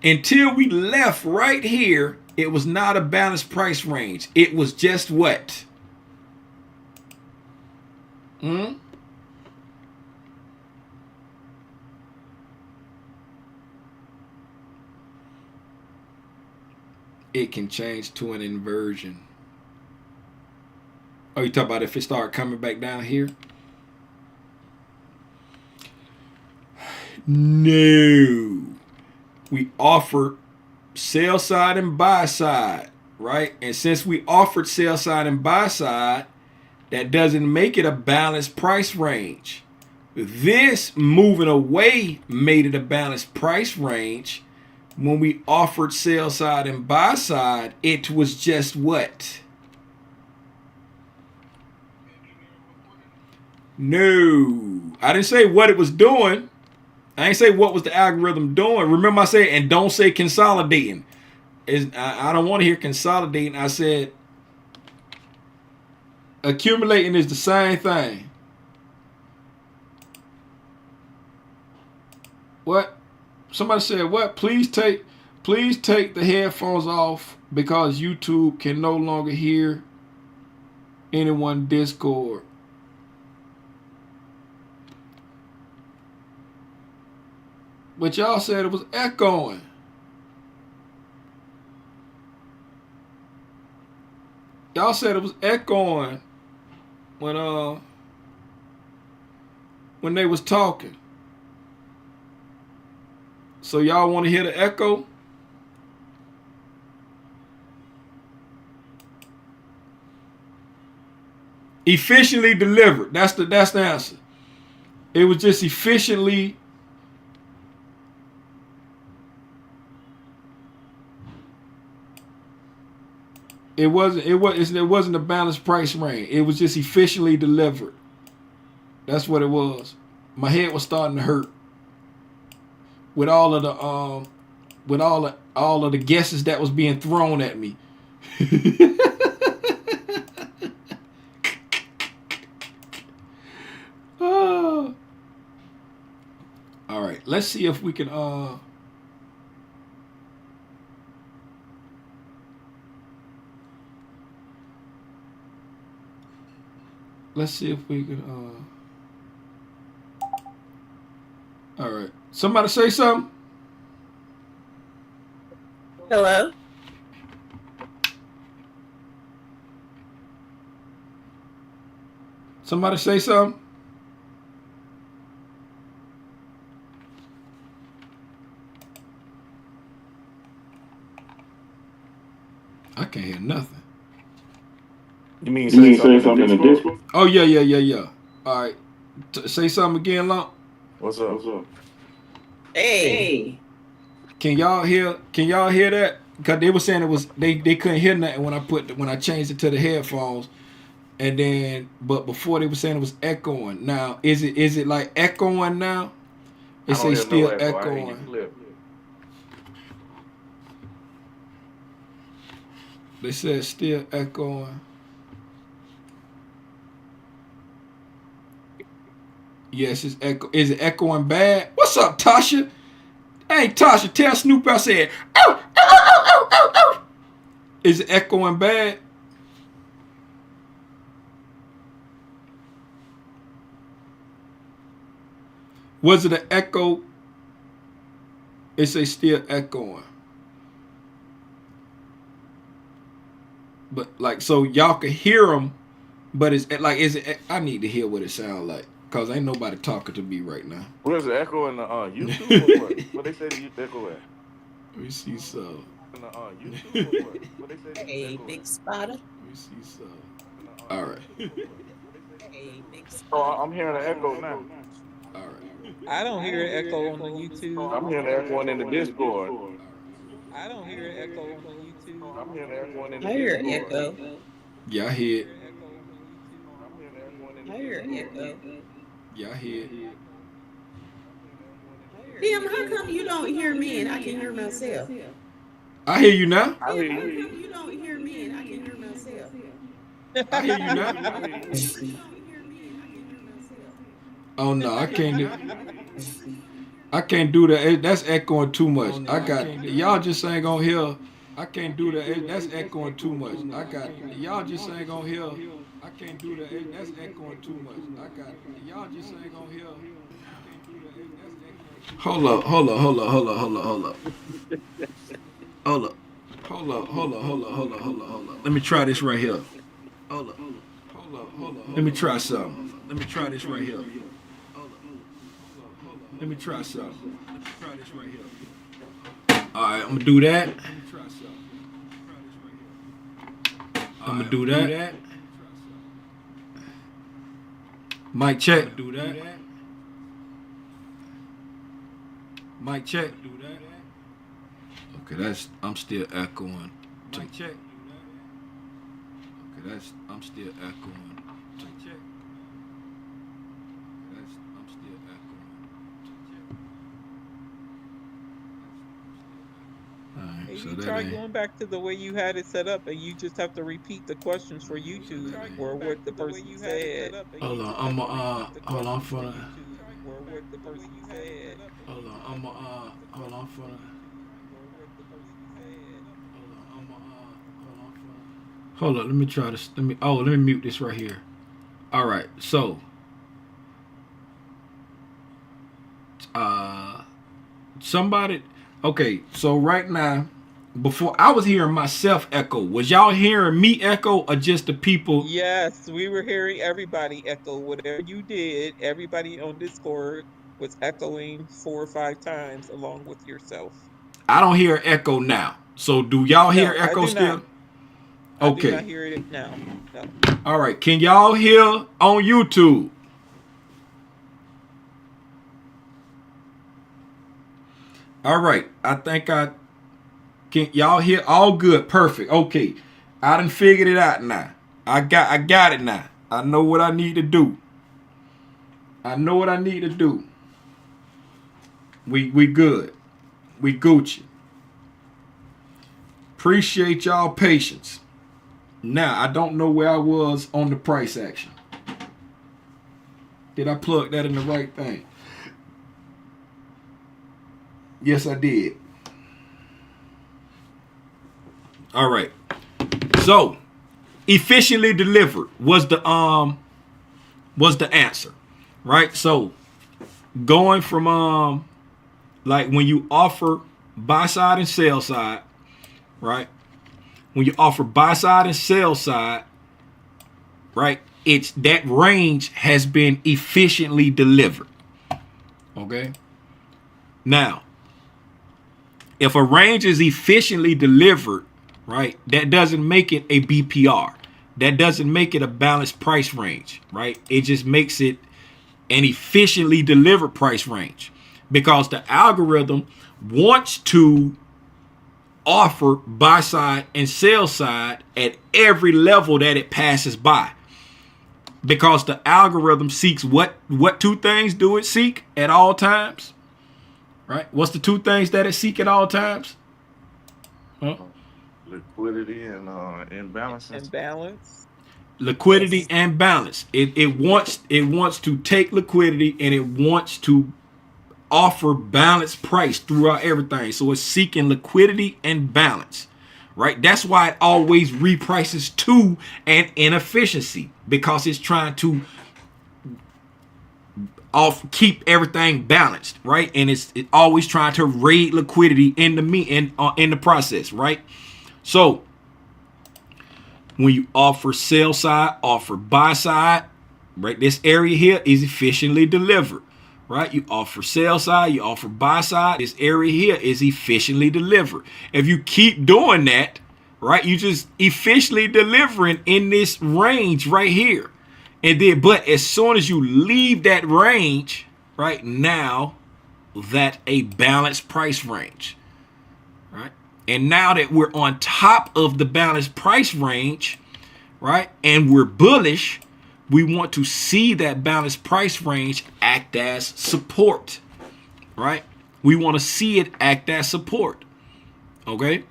[SPEAKER 1] Until we left right here, it was not a balanced price range. It was just what? It can change to an inversion. Oh, you talk about if it start coming back down here? No. We offered sell side and buy side, right? And since we offered sell side and buy side, that doesn't make it a balanced price range. This moving away made it a balanced price range. When we offered sell side and buy side, it was just what? No. I didn't say what it was doing. I ain't say what was the algorithm doing. Remember I said, and don't say consolidating. I don't want to hear consolidating. I said accumulating is the same thing. What? Somebody said what? Please take the headphones off because YouTube can no longer hear anyone Discord. But y'all said it was echoing. Y'all said it was echoing when they was talking. So y'all want to hear the echo? Efficiently delivered. That's the answer. It was just efficiently. It wasn't a balanced price range. It was just efficiently delivered. That's what it was. My head was starting to hurt with all of the guesses that was being thrown at me. All right, let's see if we can let's see if we can all right. Somebody say something?
[SPEAKER 4] Hello?
[SPEAKER 1] Somebody say something? I can't hear nothing.
[SPEAKER 5] You mean say something in the Discord?
[SPEAKER 1] Oh, yeah. All right. Say something again, Lump.
[SPEAKER 5] What's up?
[SPEAKER 4] Hey.
[SPEAKER 1] Can y'all hear that? Because they were saying it was they couldn't hear nothing when I changed it to the headphones. And then but before they were saying it was echoing. Now is it like echoing now? It say still echoing. They said still echoing. Yes, it's echo. Is it echoing bad? What's up, Tasha? Hey, Tasha, tell Snoop I said, ow, ow, ow, ow, ow, ow. Is it echoing bad? Was it an echo? It say still echoing. But like, so y'all can hear them, but is it? I need to hear what it sounds like. Cause ain't nobody talking to me right now.
[SPEAKER 5] Where's the echo in the YouTube or what? What they say the echo at?
[SPEAKER 1] Let me see so.
[SPEAKER 5] In the YouTube or what? What they say the
[SPEAKER 4] Hey,
[SPEAKER 5] echo
[SPEAKER 4] big
[SPEAKER 5] at?
[SPEAKER 4] spotter.
[SPEAKER 1] Let me see so. All right.
[SPEAKER 4] Hey, big
[SPEAKER 5] Oh,
[SPEAKER 4] spotter.
[SPEAKER 5] I'm hearing the echo now.
[SPEAKER 1] All right.
[SPEAKER 4] I don't hear an echo on the YouTube.
[SPEAKER 5] I'm hearing everyone in the Discord.
[SPEAKER 4] I don't hear an echo on the YouTube.
[SPEAKER 5] I'm hearing everyone in the
[SPEAKER 6] I hear an
[SPEAKER 5] Discord.
[SPEAKER 6] echo.
[SPEAKER 1] Yeah, I hear it.
[SPEAKER 5] I'm hearing everyone in the
[SPEAKER 6] I hear an
[SPEAKER 5] Discord.
[SPEAKER 6] echo.
[SPEAKER 1] Yeah, I hear it.
[SPEAKER 6] Damn, how come you don't hear me and I can hear myself?
[SPEAKER 1] I hear you now.
[SPEAKER 5] I hear
[SPEAKER 6] How
[SPEAKER 5] you.
[SPEAKER 6] come you don't hear me and I can hear myself?
[SPEAKER 1] I hear you now.
[SPEAKER 5] I hear you.
[SPEAKER 1] Oh no, I can't do. I can't do that. That's echoing too much. I got y'all just ain't gonna hear. I can't do that. That's echoing too much. I got y'all just ain't gonna hear. I can't do that. That's echoing too much. I got y'all just ain't gonna hear. Hold up, hold up, hold up, hold up, hold up, hold up. Hold up. Hold up, hold up, hold up, hold up, hold up, hold up. Let me try this right here. Hold up. Hold up, hold up. Let me try something. Let me try this right here. Let me try something. Let me try this right here. Alright, I'm gonna do that. I'm gonna do that. Mic check. Do that. Mic check. Do that. Okay, that's I'm still echoing. Mic check. Okay, that's I'm still echoing. Mic check. That's I'm still echoing. Alright,
[SPEAKER 4] Maybe
[SPEAKER 1] so that
[SPEAKER 4] try
[SPEAKER 1] ain't.
[SPEAKER 4] going back to the way you had it set up, and you just have to repeat the questions for YouTube or what the person said.
[SPEAKER 1] Hold on, I'm hold on for the.
[SPEAKER 4] Or what the person said.
[SPEAKER 1] Hold on, I'm hold on for the. Hold on, let me try this. Let me mute this right here. All right, so somebody. Okay, so right now, before I was hearing myself echo. Was y'all hearing me echo or just the people?
[SPEAKER 4] Yes, we were hearing everybody echo. Whatever you did, everybody on Discord was echoing 4 or 5 times along with yourself.
[SPEAKER 1] I don't hear echo now. So do y'all hear
[SPEAKER 4] No, I
[SPEAKER 1] echo
[SPEAKER 4] do
[SPEAKER 1] still?
[SPEAKER 4] not. I do
[SPEAKER 1] Okay.
[SPEAKER 4] not hear it now. No.
[SPEAKER 1] All right. Can y'all hear on YouTube? All right. I think I can. Y'all hear? All good. Perfect. Okay. I done figured it out now. I got it now. I know what I need to do. I know what I need to do. We good. We Gucci. Appreciate y'all patience. Now, I don't know where I was on the price action. Did I plug that in the right thing? Yes, I did. All right. So, efficiently delivered was the answer, right? So, going from like when you offer buy side and sell side, right? When you offer buy side and sell side, right? It's that range has been efficiently delivered. Okay. Now, if a range is efficiently delivered, right, that doesn't make it a BPR. That doesn't make it a balanced price range, right? It just makes it an efficiently delivered price range because the algorithm wants to offer buy side and sell side at every level that it passes by, because the algorithm seeks what 2 things do it seek at all times, right? What's the 2 things that it seek at all times? Huh?
[SPEAKER 5] Liquidity and imbalance.
[SPEAKER 4] And balance.
[SPEAKER 1] Liquidity
[SPEAKER 6] Yes.
[SPEAKER 1] and balance. It wants to take liquidity and it wants to offer balanced price throughout everything. So it's seeking liquidity and balance, right? That's why it always reprices to an inefficiency, because it's trying to keep everything balanced, right? And it's always trying to raid liquidity in the process, right? So when you offer sell side, offer buy side, right? This area here is efficiently delivered, right? You offer sell side, you offer buy side. This area here is efficiently delivered. If you keep doing that, right, you just efficiently delivering in this range right here. And then, but as soon as you leave that range, right now that a balanced price range, right? And now that we're on top of the balanced price range, right, and we're bullish, we want to see that balanced price range act as support, right? We want to see it act as support, okay?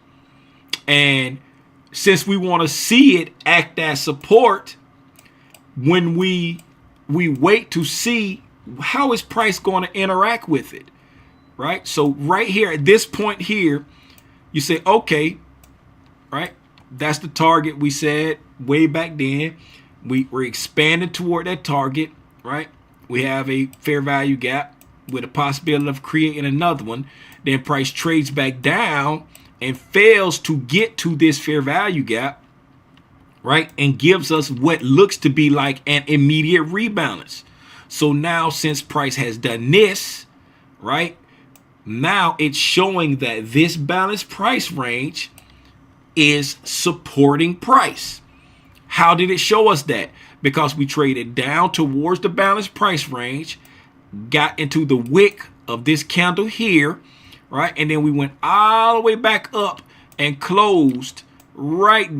[SPEAKER 1] And since we want to see it act as support, when we wait to see how is price going to interact with it, right? So right here at this point here, you say, okay, right? That's the target we said way back then. We're expanding toward that target, right? We have a fair value gap with a possibility of creating another one. Then price trades back down and fails to get to this fair value gap, right? And gives us what looks to be like an immediate rebalance. So now since price has done this, right? Now it's showing that this balanced price range is supporting price. How did it show us that? Because we traded down towards the balanced price range, got into the wick of this candle here, right? And then we went all the way back up and closed right,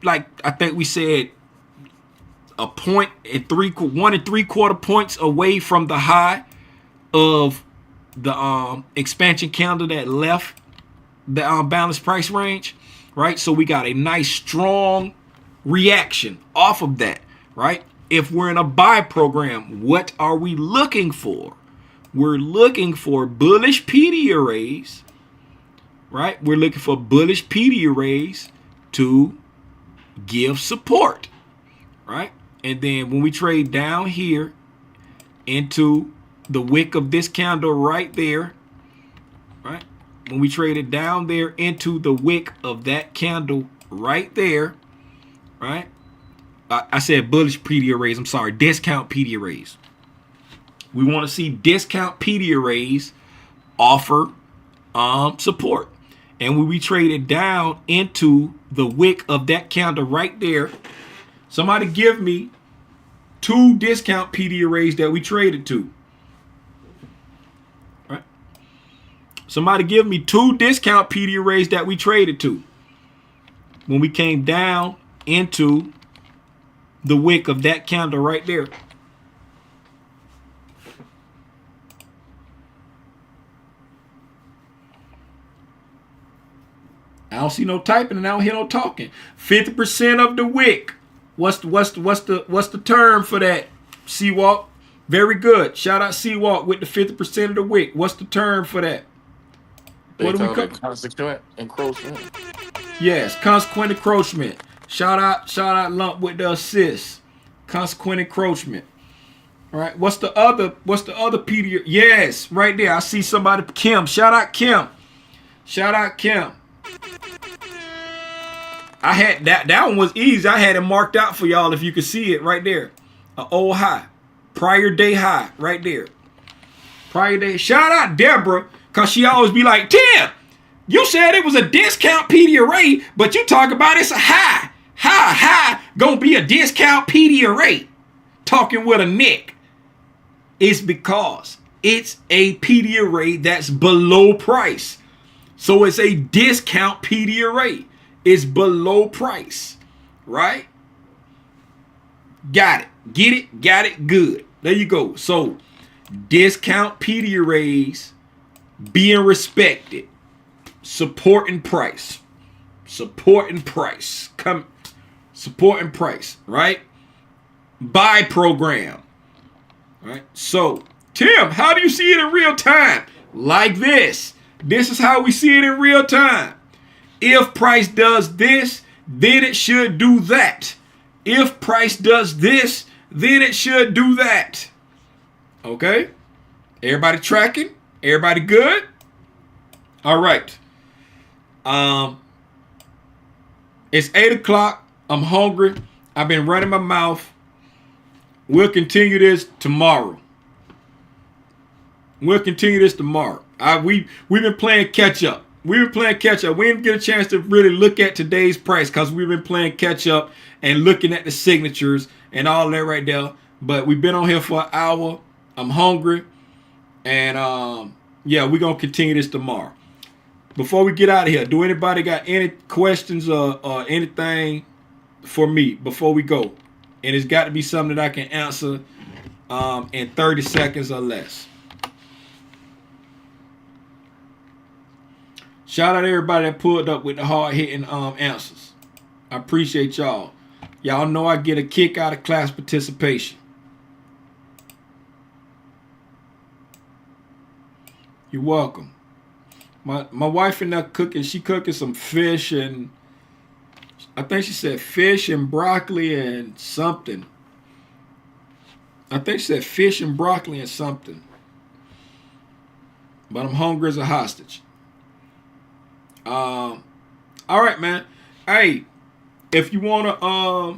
[SPEAKER 1] like I think we said, a point and 1 3/4 points away from the high of the expansion candle that left the balanced price range, right? So we got a nice strong reaction off of that, right? If we're in a buy program, what are we looking for? We're looking for bullish PD arrays, right? We're looking for bullish PD arrays to give support, right? And then when we trade down here into the wick of this candle right there, right? When we trade it down there into the wick of that candle right there, right? I said bullish PD arrays. I'm sorry, discount PD arrays. We want to see discount PD arrays offer support. And when we trade it down into the wick of that candle right there, somebody give me 2 discount PD arrays that we traded to. Right? Somebody give me 2 discount PD arrays that we traded to when we came down into the wick of that candle right there. I don't see no typing and I don't hear no talking. 50% of the wick. What's the term for that? Seawalk. Very good. Shout out Seawalk with the 50% of the wick. What's the term for that?
[SPEAKER 5] What do we call consequent encroachment?
[SPEAKER 1] Yes, consequent encroachment. Shout out Lump with the assist. Consequent encroachment. All right. What's the other PD? Yes, right there. I see somebody. Kim. Shout out Kim. Shout out Kim. I had that one was easy. I had it marked out for y'all if you could see it right there. An old high. Prior day high right there. Prior day. Shout out Deborah, because she always be like, Tim, you said it was a discount PD array, but you talk about it's a high. High gonna be a discount PD array. Talking with a Nick. It's because it's a PD array that's below price. So it's a discount PD array. It's below price, right? Got it. Get it? Got it? Good. There you go. So discount PD arrays being respected. Supporting price. Supporting price. Supporting price, right? Buy program. Right? So, Tim, how do you see it in real time? Like this. This is how we see it in real time. If price does this, then it should do that. If price does this, then it should do that. Okay? Everybody tracking? Everybody good? All right. It's 8 o'clock. I'm hungry. I've been running my mouth. We'll continue this tomorrow. We've been playing catch up. We didn't get a chance to really look at today's price because we've been playing catch up and looking at the signatures and all that right there. But we've been on here for an hour. I'm hungry. And yeah, we're gonna continue this tomorrow. Before we get out of here, do anybody got any questions or anything for me before we go? And it's got to be something that I can answer in 30 seconds or less. Shout out to everybody that pulled up with the hard hitting answers. I appreciate y'all. Y'all know I get a kick out of class participation. You're welcome. My wife and that cooking. She cooking some fish and I think she said fish and broccoli and something. I think she said fish and broccoli and something. But I'm hungry as a hostage. All right, man. Hey, if you wanna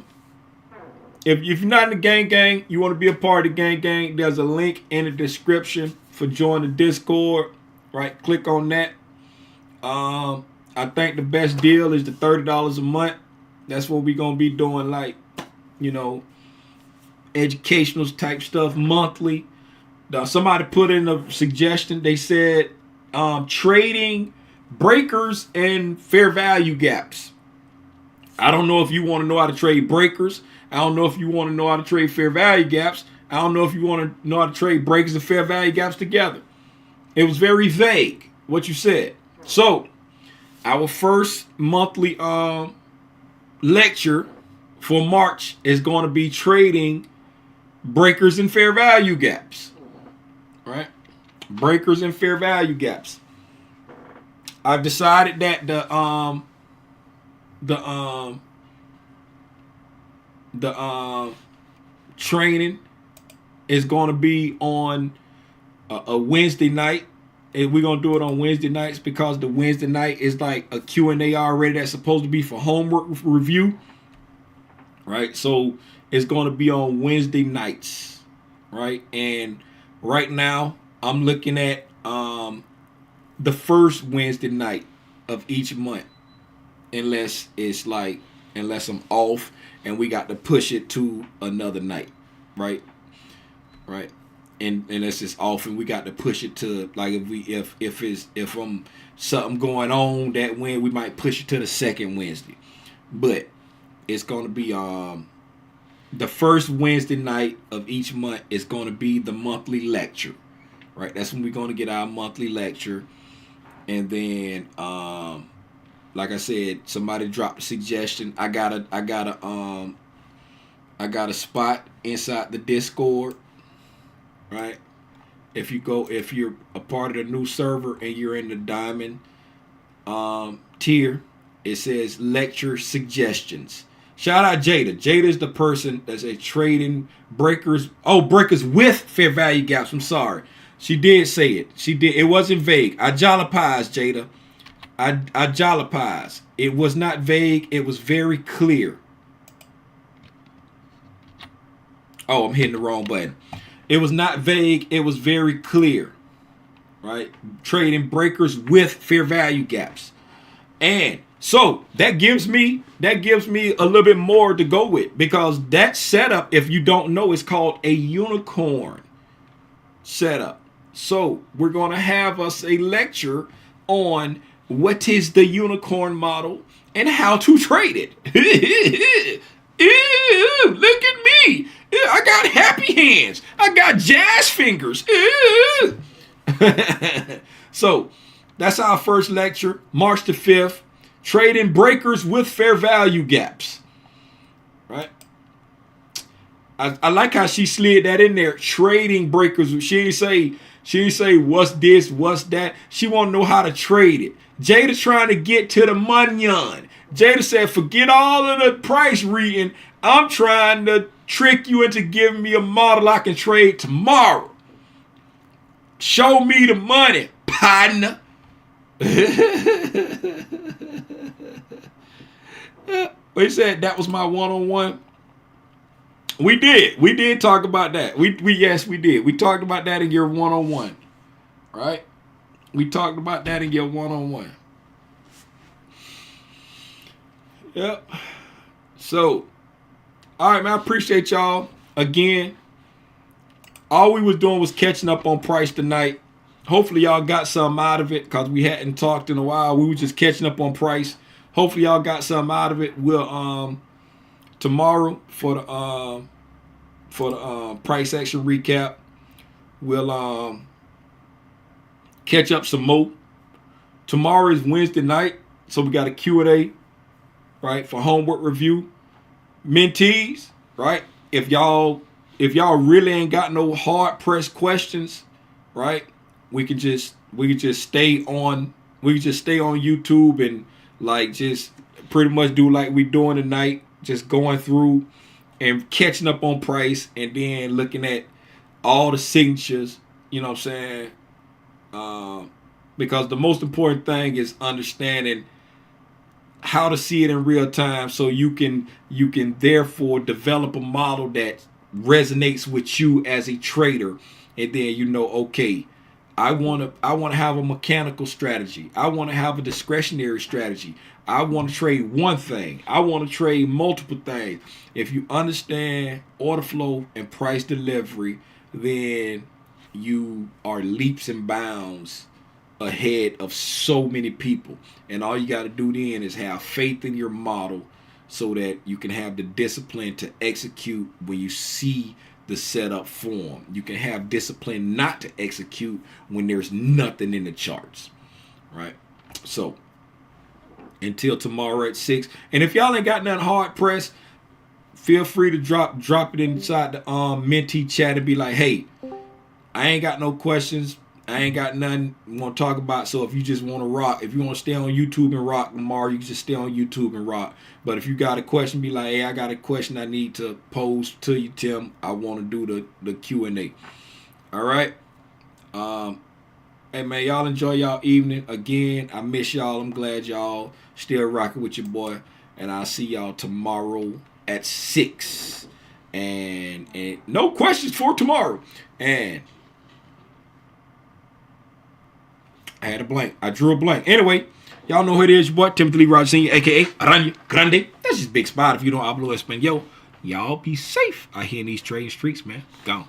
[SPEAKER 1] if you're not in the gang, you want to be a part of the gang, there's a link in the description for joining the Discord. Right, click on that. I think the best deal is the $30 a month. That's what we're gonna be doing, like, you know, educational type stuff monthly. Somebody put in a suggestion. They said trading breakers and fair value gaps. I don't know if you want to know how to trade breakers. I don't know if you want to know how to trade fair value gaps. I don't know if you want to know how to trade breakers and fair value gaps together. It was very vague what you said. So our first monthly lecture for March is going to be trading breakers and fair value gaps. Right? Breakers and fair value gaps. I've decided that the training is going to be on a Wednesday night, and we're going to do it on Wednesday nights because the Wednesday night is like a Q&A already that's supposed to be for homework review, right? So it's going to be on Wednesday nights, right? And right now I'm looking at the first Wednesday night of each month, unless I'm off and we got to push it to another night, right? And unless it's off and we got to push it to, like, if I'm something going on that when we might push it to the second Wednesday, but it's gonna be the first Wednesday night of each month is gonna be the monthly lecture, right? That's when we're gonna get our monthly lecture. And then, like I said, somebody dropped a suggestion. I got a spot inside the Discord, right? If you're a part of the new server and you're in the diamond tier, it says lecture suggestions. Shout out Jada. Jada is the person that's a trading breakers. Oh, breakers with fair value gaps. I'm sorry. She did say it. She did. It wasn't vague. I jollipies, Jada. I jollipies. It was not vague. It was very clear. Oh, I'm hitting the wrong button. It was not vague. It was very clear. Right? Trading breakers with fair value gaps. And so that gives me a little bit more to go with, because that setup, if you don't know, is called a unicorn setup. So we're going to have us a lecture on what is the unicorn model and how to trade it. Ew, look at me. I got happy hands. I got jazz fingers. So that's our first lecture, March the 5th. Trading breakers with fair value gaps. Right? I like how she slid that in there. Trading breakers. She didn't say what's this, what's that. She want to know how to trade it. Jada trying to get to the money. Jada said, forget all of the price reading. I'm trying to trick you into giving me a model I can trade tomorrow. Show me the money, partner. We said that was my one-on-one. We did talk about that. Yes, we did. We talked about that in your one-on-one, right? We talked about that in your one-on-one. Yep. So, all right, man. I appreciate y'all again. all we was doing was catching up on price tonight. Hopefully y'all got something out of it because we hadn't talked in a while. We were just catching up on price. Hopefully y'all got something out of it. We'll tomorrow for the price action recap. We'll catch up some more. Tomorrow is Wednesday night, so we got a Q&A, right, for homework review. Mentees, right? If y'all really ain't got no hard pressed questions, right? We can just stay on YouTube and like just pretty much do like we doing tonight, just going through and catching up on price and then looking at all the signatures, you know what I'm saying? Because the most important thing is understanding how to see it in real time so you can therefore develop a model that resonates with you as a trader, and then you know, okay, I want to have a mechanical strategy. I want to have a discretionary strategy. I want to trade one thing. I want to trade multiple things. If you understand order flow and price delivery, then you are leaps and bounds ahead of so many people. And all you got to do then is have faith in your model so that you can have the discipline to execute when you see the setup form. You can have discipline not to execute when there's nothing in the charts, right? So until tomorrow at 6. And if y'all ain't got nothing hard pressed, feel free to drop it inside the mentee chat and be like, hey, I ain't got no questions. I ain't got nothing we want to talk about. So if you just want to rock, if you want to stay on YouTube and rock tomorrow, you can just stay on YouTube and rock. But if you got a question, be like, hey, I got a question I need to pose to you, Tim. I want to do the Q&A. All right. Hey, man, y'all enjoy y'all evening. Again, I miss y'all. I'm glad y'all still rocking with your boy. And I'll see y'all tomorrow at 6. And no questions for tomorrow. And I had a blank. I drew a blank. Anyway, y'all know who it is, your boy, Timothy Lee Rogers Sr., a.k.a. Araña Grande. That's just Big Spot if you don't hablo español. Y'all be safe out here in these trading streets, man. Gone.